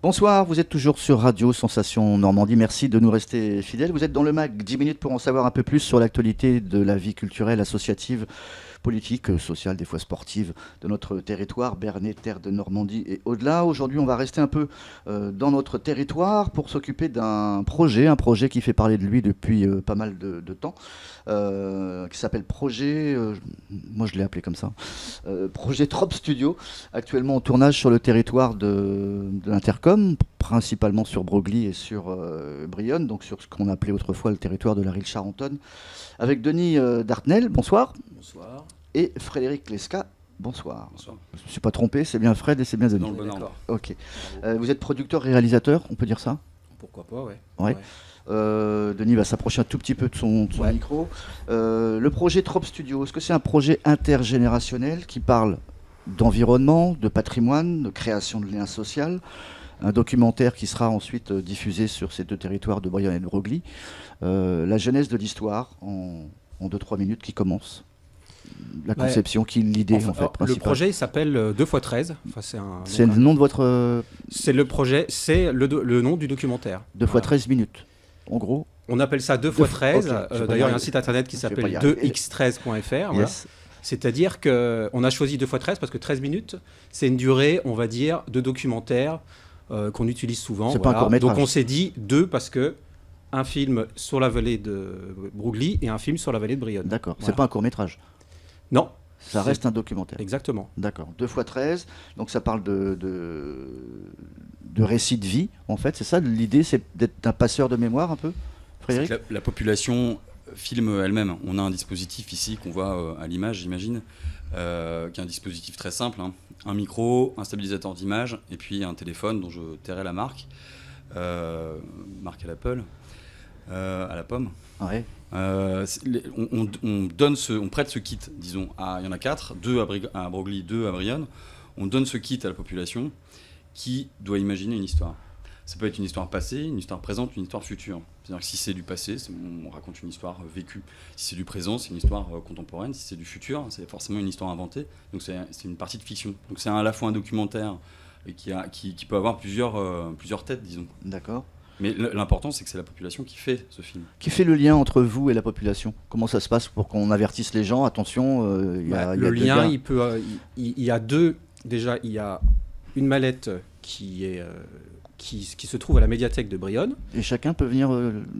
Bonsoir, vous êtes toujours sur Radio Sensation Normandie. Merci de nous rester fidèles. Vous êtes dans le MAG, 10 minutes pour en savoir un peu plus sur l'actualité de la vie culturelle, associative, politique, sociale, des fois sportive de notre territoire, Bernay, terre de Normandie et au-delà. Aujourd'hui, on va rester un peu dans notre territoire pour s'occuper d'un projet, un projet qui fait parler de lui depuis pas mal de temps, qui s'appelle Projet, moi je l'ai appelé comme ça, Projet Trop Studio, actuellement en tournage sur le territoire de l'Intercom, principalement sur Broglie et sur Brionne, donc sur ce qu'on appelait autrefois le territoire de la Rille Charentonne, avec Denis Dartnel, bonsoir. Bonsoir. Et Frédéric Lesca, bonsoir. Bonsoir. Je ne suis pas trompé, c'est bien Fred et c'est bien Denis. Dans le bon ordre. Ok. Vous êtes producteur-réalisateur, on peut dire ça? Pourquoi pas, ouais. Ouais. Denis va s'approcher un tout petit peu de son micro. Le projet Trop Studio, est-ce que c'est un projet intergénérationnel qui parle d'environnement, de patrimoine, de création de liens sociaux? Un documentaire qui sera ensuite diffusé sur ces deux territoires de Brionne et de Broglie. La genèse de l'histoire en 2-3 minutes qui commence. La conception, l'idée en fait principale. Le projet s'appelle 2x13. Enfin, c'est le nom de votre... C'est le projet, c'est le nom du documentaire. 2x13 minutes, en gros. On appelle ça 2x13. Okay. D'ailleurs, il y a un site internet qui s'appelle 2x13.fr. Yes. Voilà. C'est-à-dire qu'on a choisi 2x13 parce que 13 minutes, c'est une durée, on va dire, de documentaire qu'on utilise souvent. C'est pas un court-métrage. Donc on s'est dit 2 parce que un film sur la vallée de Broglie et un film sur la vallée de Brionne. D'accord, voilà. C'est pas un court-métrage. Non. Ça reste un documentaire. Exactement. D'accord. 2x13, donc ça parle de récit de vie, en fait. C'est ça, l'idée, c'est d'être un passeur de mémoire, un peu, Frédéric? La population filme elle-même. On a un dispositif ici qu'on voit à l'image, j'imagine, qui est un dispositif très simple. Hein. Un micro, un stabilisateur d'image, et puis un téléphone dont je tairai la marque. Marque à l'Apple, à la pomme. Ouais. On prête ce kit, disons, il y en a 4, 2 à Broglie, 2 à Brionne. On donne ce kit à la population qui doit imaginer une histoire. Ça peut être une histoire passée, une histoire présente, une histoire future. C'est-à-dire que si c'est du passé, on raconte une histoire vécue. Si c'est du présent, c'est une histoire contemporaine. Si c'est du futur, c'est forcément une histoire inventée. Donc c'est une partie de fiction. Donc c'est à la fois un documentaire qui peut avoir plusieurs têtes, disons. D'accord. Mais l'important, c'est que c'est la population qui fait ce film. Qui fait le lien entre vous et la population? Comment ça se passe pour qu'on avertisse les gens? Attention, le lien, il y a deux. Déjà, il y a une mallette qui se trouve à la médiathèque de Brionne. Et chacun peut venir...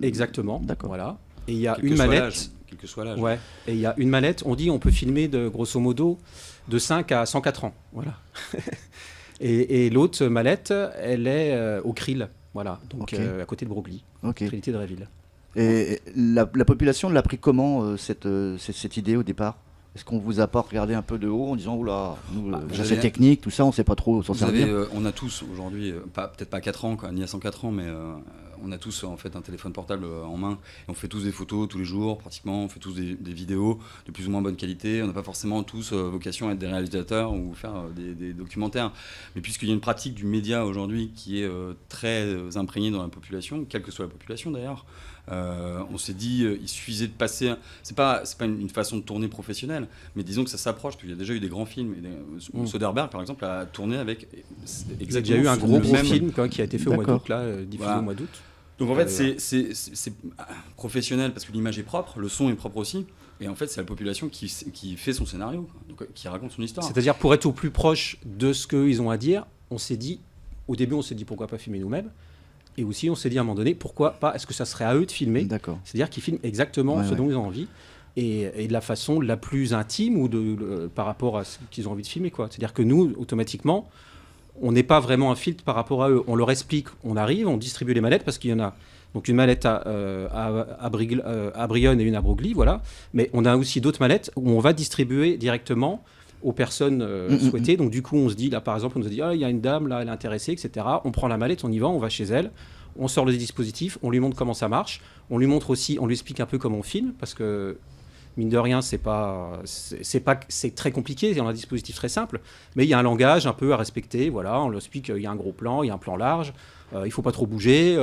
Exactement. D'accord. Voilà. Et il y a une mallette... Quel que soit l'âge. Ouais. Et il y a une mallette, on dit on peut filmer grosso modo de 5 à 104 ans. Voilà. et l'autre mallette, elle est au Krill. Voilà, donc à côté de Broglie, Trinité de Réville. Et la population l'a pris comment, cette idée au départ? Est-ce qu'on vous a pas regardé un peu de haut en disant oula, c'est technique, tout ça, on ne sait pas trop s'en servir? On a tous aujourd'hui, peut-être pas à 4 ans, ni à 104 ans, mais on a tous en fait un téléphone portable en main. Et on fait tous des photos tous les jours, pratiquement. On fait tous des vidéos de plus ou moins bonne qualité. On n'a pas forcément tous vocation à être des réalisateurs ou faire des documentaires. Mais puisqu'il y a une pratique du média aujourd'hui qui est très imprégnée dans la population, quelle que soit la population d'ailleurs, on s'est dit il suffisait de passer. C'est pas une façon de tourner professionnelle, mais disons que ça s'approche. Parce qu'il y a déjà eu des grands films. Soderbergh, par exemple, a tourné avec. Il y a déjà eu un gros film qui a été fait au mois d'août, diffusé au mois d'août. Donc en fait, c'est professionnel parce que l'image est propre, le son est propre aussi. Et en fait, c'est la population qui fait son scénario, donc, qui raconte son histoire. C'est-à-dire, pour être au plus proche de ce qu'ils ont à dire, au début, on s'est dit pourquoi pas filmer nous-mêmes. Et aussi, on s'est dit à un moment donné, pourquoi pas, est-ce que ça serait à eux de filmer? D'accord. C'est-à-dire qu'ils filment exactement ce dont ils ont envie. Et de la façon la plus intime ou par rapport à ce qu'ils ont envie de filmer, quoi. C'est-à-dire que nous, automatiquement, on n'est pas vraiment un filtre par rapport à eux. On leur explique, on arrive, on distribue les mallettes parce qu'il y en a donc une mallette à Brionne et une à Broglie, voilà. Mais on a aussi d'autres mallettes où on va distribuer directement aux personnes souhaitées. Donc du coup, on se dit, là par exemple, on nous a dit, il y a une dame, là, elle est intéressée, etc. On prend la mallette, on y va, on va chez elle, on sort le dispositif, on lui montre comment ça marche, on lui montre aussi, on lui explique un peu comment on filme, parce que mine de rien, c'est très compliqué, on a un dispositif très simple, mais il y a un langage un peu à respecter. Voilà, on leur explique qu'il y a un gros plan, il y a un plan large. Il ne faut pas trop bouger,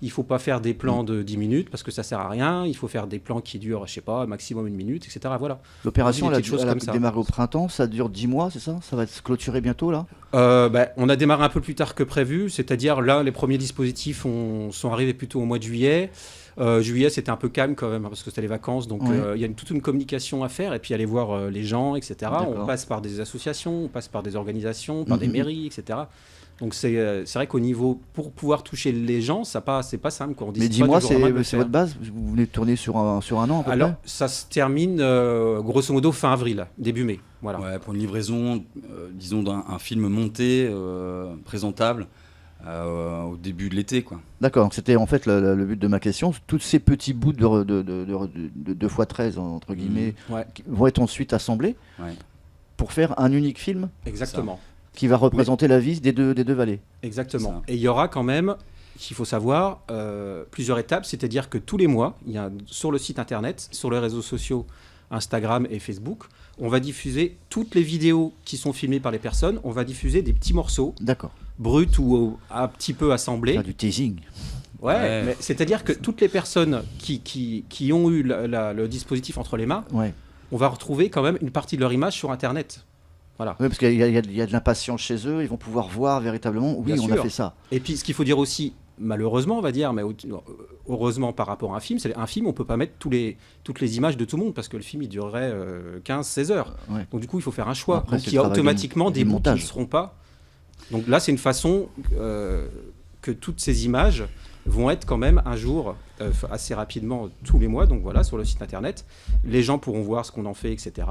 il ne faut pas faire des plans de 10 minutes parce que ça ne sert à rien, il faut faire des plans qui durent, je sais pas, maximum 1 minute, etc. Voilà. L'opération, elle a démarré au printemps, ça dure 10 mois, c'est ça? Ça va se clôturer bientôt, là? On a démarré un peu plus tard que prévu, c'est-à-dire là, les premiers dispositifs sont arrivés plutôt au mois de juillet. Juillet, c'était un peu calme quand même, parce que c'était les vacances, donc il y a toute une communication à faire, et puis aller voir les gens, etc. D'accord. On passe par des associations, on passe par des organisations, par des mairies, etc. Donc c'est vrai qu'au niveau, pour pouvoir toucher les gens, c'est pas simple. Quoi. Mais 10 mois, c'est votre base? Vous venez de tourner sur un an à peu Alors, près? ça se termine grosso modo fin avril, début mai. Voilà. Ouais, pour une livraison, disons, d'un film monté, présentable, au début de l'été, quoi. D'accord, donc c'était en fait le but de ma question. Tous ces petits bouts de 2x13, entre guillemets, qui vont être ensuite assemblés pour faire un unique film? Exactement. Qui va représenter la vie des deux vallées. Exactement. Et il y aura quand même, qu'il faut savoir, plusieurs étapes, c'est-à-dire que tous les mois, il y a sur le site internet, sur les réseaux sociaux, Instagram et Facebook, on va diffuser toutes les vidéos qui sont filmées par les personnes, on va diffuser des petits morceaux. D'accord. Bruts ou un petit peu assemblés. Faire du teasing. Ouais. Mais c'est-à-dire que toutes les personnes qui ont eu le dispositif entre les mains, on va retrouver quand même une partie de leur image sur Internet. Voilà. Oui, parce qu'il y a de l'impatience chez eux, ils vont pouvoir voir véritablement, oui, on a fait ça. Et puis ce qu'il faut dire aussi, malheureusement on va dire, mais heureusement par rapport à un film, on ne peut pas mettre toutes les images de tout le monde, parce que le film il durerait 15-16 heures. Donc du coup il faut faire un choix. Après, donc il y a automatiquement des bouts qui ne seront pas. Donc là c'est une façon que toutes ces images vont être quand même un jour, assez rapidement, tous les mois, donc voilà, sur le site internet. Les gens pourront voir ce qu'on en fait, etc.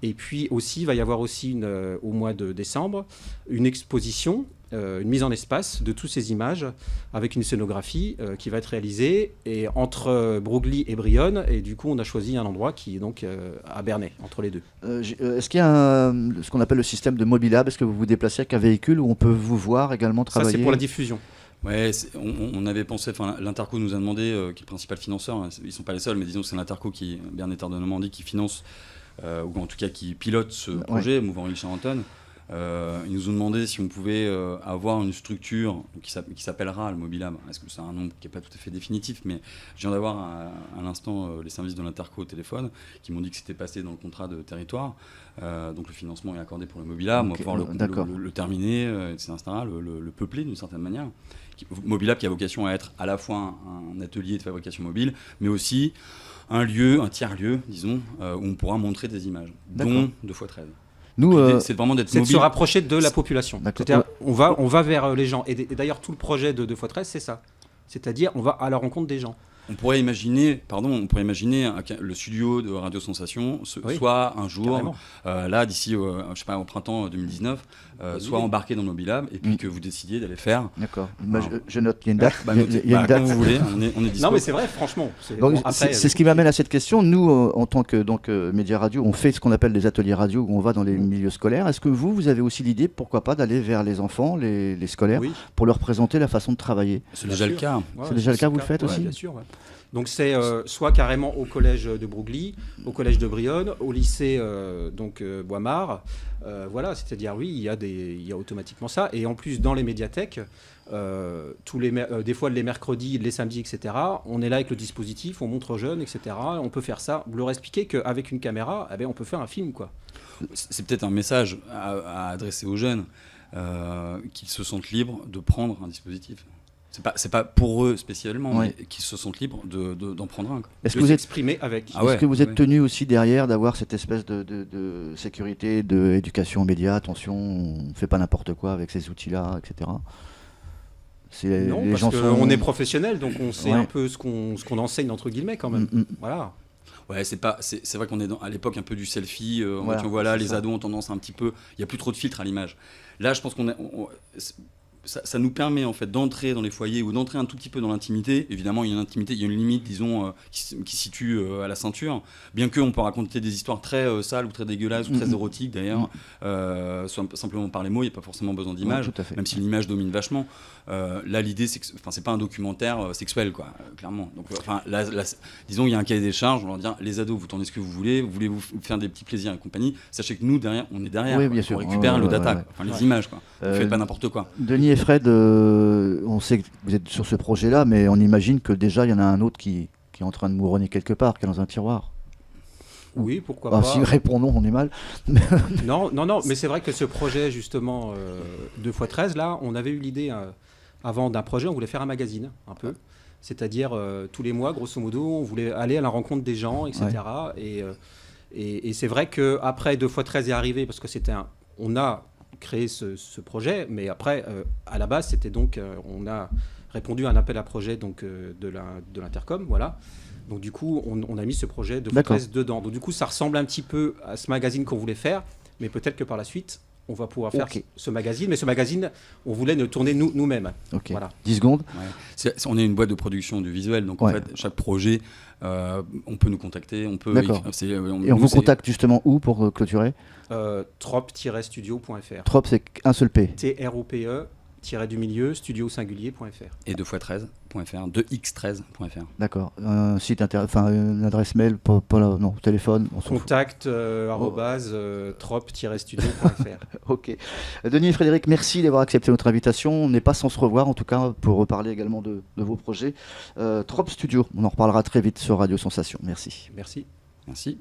Et puis aussi, il va y avoir aussi au mois de décembre une exposition, une mise en espace de toutes ces images avec une scénographie qui va être réalisée et entre Broglie et Brionne. Et du coup, on a choisi un endroit qui est donc à Bernay, entre les deux. Est-ce qu'il y a ce qu'on appelle le système de Mobilab? Est-ce que vous vous déplacez avec un véhicule où on peut vous voir également travailler? Ça, c'est pour la diffusion. Ouais, on avait pensé, l'Interco nous a demandé, qui est le principal financeur, hein, ils ne sont pas les seuls, mais disons que c'est l'Interco qui, Bernay Terre de Normandie, qui finance, ou en tout cas qui pilote ce projet, Mouvement Charentonne. Ils nous ont demandé si on pouvait avoir une structure qui s'appellera le Mobilab. Est-ce que c'est un nom qui n'est pas tout à fait définitif, mais je viens d'avoir à l'instant les services de l'Interco au téléphone qui m'ont dit que c'était passé dans le contrat de territoire. Donc le financement est accordé pour le Mobilab, on va pouvoir le terminer, etc., le peupler d'une certaine manière. Mobilab qui a vocation à être à la fois un atelier de fabrication mobile, mais aussi un tiers-lieu, disons, où on pourra montrer des images, dont 2x13. Nous, c'est vraiment d'être mobile. De se rapprocher de la population. C'est-à-dire, on va vers les gens. Et d'ailleurs, tout le projet de 2x13, c'est ça. C'est-à-dire, on va à la rencontre des gens. On pourrait imaginer le studio de Radio Sensation soit un jour, là d'ici, je sais pas, au printemps 2019, soit embarqué dans le Mobilab et puis que vous décidiez d'aller faire. D'accord. Je note, il y a une date. Comme vous voulez, on est dispo. Non mais c'est vrai, franchement. C'est ce qui m'amène à cette question. Nous, en tant que média radio, on fait ce qu'on appelle des ateliers radio où on va dans les milieux scolaires. Est-ce que vous avez aussi l'idée, pourquoi pas, d'aller vers les enfants, les scolaires, pour leur présenter la façon de travailler? C'est déjà le cas. C'est déjà le cas, vous le faites aussi? Bien sûr. Donc c'est soit carrément au collège de Broglie, au collège de Brionne, au lycée Bois-Marc. Voilà, c'est-à-dire il y a automatiquement ça. Et en plus dans les médiathèques, des fois les mercredis, les samedis, etc. On est là avec le dispositif, on montre aux jeunes, etc. On peut faire ça. Leur expliquer qu'avec une caméra, on peut faire un film, quoi. C'est peut-être un message à adresser aux jeunes qu'ils se sentent libres de prendre un dispositif. C'est pas pour eux spécialement, mais qu'ils se sentent libres d'en prendre un. Est-ce que vous êtes exprimé avec? Est-ce que vous êtes tenu aussi derrière d'avoir cette espèce de sécurité, d'éducation aux médias? Attention, on ne fait pas n'importe quoi avec ces outils-là, etc. Non, parce qu'on est professionnel, donc on sait un peu ce qu'on enseigne entre guillemets quand même. Voilà. Ouais, c'est vrai qu'on est à l'époque un peu du selfie. Les ados ont tendance un petit peu. Il n'y a plus trop de filtres à l'image. Là, je pense ça nous permet en fait d'entrer dans les foyers ou d'entrer un tout petit peu dans l'intimité. Évidemment, il y a une intimité, il y a une limite, disons, qui se situe à la ceinture. Bien qu'on peut raconter des histoires très sales ou très dégueulasses ou très érotiques d'ailleurs, simplement par les mots, il n'y a pas forcément besoin d'images, même si l'image domine vachement. Là, l'idée, c'est pas un documentaire sexuel, quoi, clairement. Donc, disons, il y a un cahier des charges. On leur dit, les ados, vous tournez ce que vous voulez vous faire des petits plaisirs et compagnie. Sachez que nous, derrière, on est derrière. Oui, bien sûr. On récupère le data, les images, quoi. On fait pas n'importe quoi. Denis et Fred, on sait que vous êtes sur ce projet-là, mais on imagine que déjà, il y en a un autre qui est en train de mouronner quelque part, qui est dans un tiroir. Oui, pourquoi pas. Si répond non, on est mal. Non, mais c'est vrai que ce projet, justement, 2x13, là, on avait eu l'idée, avant d'un projet, on voulait faire un magazine, un peu. C'est-à-dire, tous les mois, grosso modo, on voulait aller à la rencontre des gens, etc. Et c'est vrai qu'après 2x13 est arrivé, parce que on a créé ce projet, mais après, à la base, c'était donc, on a répondu à un appel à projet donc, de l'Intercom, voilà. Donc du coup, on a mis ce projet 2x13 dedans. Donc du coup, ça ressemble un petit peu à ce magazine qu'on voulait faire, mais peut-être que par la suite, on va pouvoir faire ce magazine. Mais ce magazine, on voulait le tourner nous-mêmes. Voilà. 10 secondes. On est une boîte de production du visuel, donc en fait, chaque projet, on peut nous contacter. On peut et on vous contacte justement où pour clôturer trop-studio.fr. Trop, c'est un seul P. TROPE. Du milieu, studio-singulier.fr. Et 2x13.fr, 2x13.fr. D'accord. Un site une adresse mail, non, téléphone. Contact trop-studio.fr. Ok. Denis et Frédéric, merci d'avoir accepté notre invitation. On n'est pas sans se revoir, en tout cas, pour reparler également de vos projets. Trop Studio, on en reparlera très vite sur Radio Sensation. Merci. Merci. Merci.